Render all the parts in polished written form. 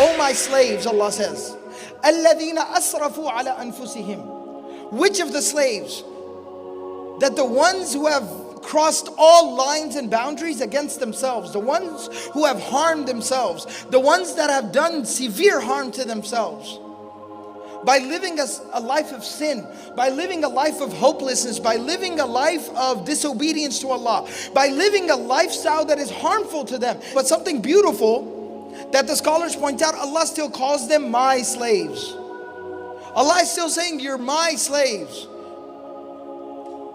O my slaves, Allah says, الَّذِينَ أَسْرَفُوا عَلَى أَنفُسِهِمْ. Which of the slaves? That the ones who have crossed all lines and boundaries against themselves, the ones who have harmed themselves, the ones that have done severe harm to themselves, by living a life of sin, by living a life of hopelessness, by living a life of disobedience to Allah, by living a lifestyle that is harmful to them. But something beautiful that the scholars point out, Allah still calls them my slaves. Allah is still saying, you're my slaves.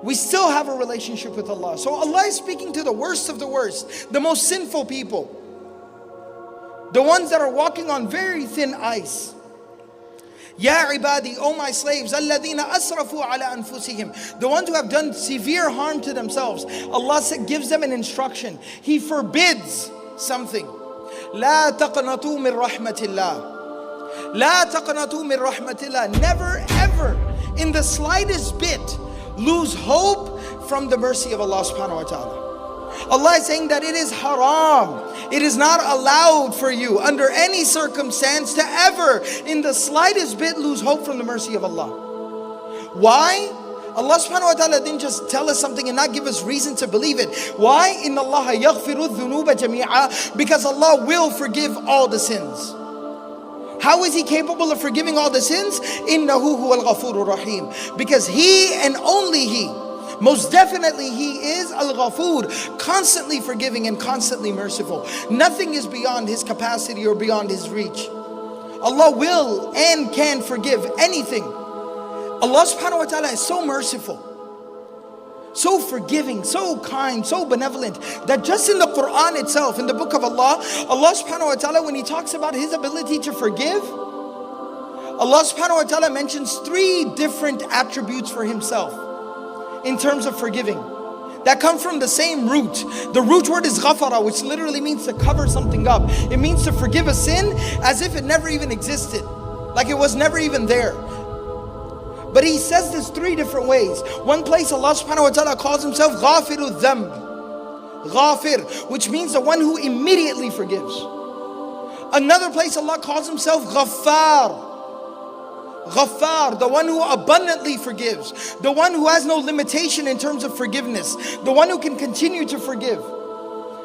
We still have a relationship with Allah. So Allah is speaking to the worst of the worst, the most sinful people, the ones that are walking on very thin ice. Ya ibadi, O my slaves, alladhina asrafu ala anfusihim, the ones who have done severe harm to themselves. Allah gives them an instruction. He forbids something. La taqnatu min rahmatillah. La taqnatu min rahmatillah. Never ever in the slightest bit lose hope from the mercy of Allah subhanahu wa ta'ala. Allah is saying that it is haram. It is not allowed for you under any circumstance to ever in the slightest bit lose hope from the mercy of Allah. Why? Allah subhanahu wa ta'ala didn't just tell us something and not give us reason to believe it. Why? Inna Allah yaghfiru dhunuba jami'a. Because Allah will forgive all the sins. How is He capable of forgiving all the sins? Innahu huwal ghafurur rahim. Because He and only He, most definitely He is Al-Ghafur, constantly forgiving and constantly merciful. Nothing is beyond His capacity or beyond His reach. Allah will and can forgive anything. Allah subhanahu wa ta'ala is so merciful, so forgiving, so kind, so benevolent, that just in the Quran itself, in the book of Allah, Allah subhanahu wa ta'ala, when He talks about His ability to forgive, Allah subhanahu wa ta'ala mentions 3 different attributes for Himself in terms of forgiving that come from the same root. The root word is ghafara, which literally means to cover something up. It means to forgive a sin as if it never even existed, like it was never even there. But He says this 3 different ways. One place Allah subhanahu wa ta'ala calls Himself Ghafiru Dhanb, Ghafir, which means the one who immediately forgives. Another place Allah calls Himself Ghaffar, Ghaffar, the one who abundantly forgives, the one who has no limitation in terms of forgiveness, the one who can continue to forgive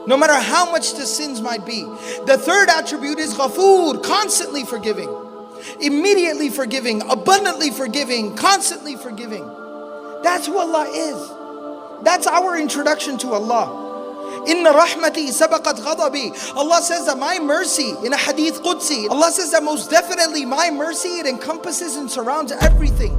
no matter how much the sins might be. The third attribute is Ghafur, constantly forgiving, immediately forgiving, abundantly forgiving, constantly forgiving. That's who Allah is. That's our introduction to Allah. Inna rahmati sabaqat ghadabi. Allah says that my mercy, in a hadith Qudsi, Allah says that most definitely my mercy, it encompasses and surrounds everything.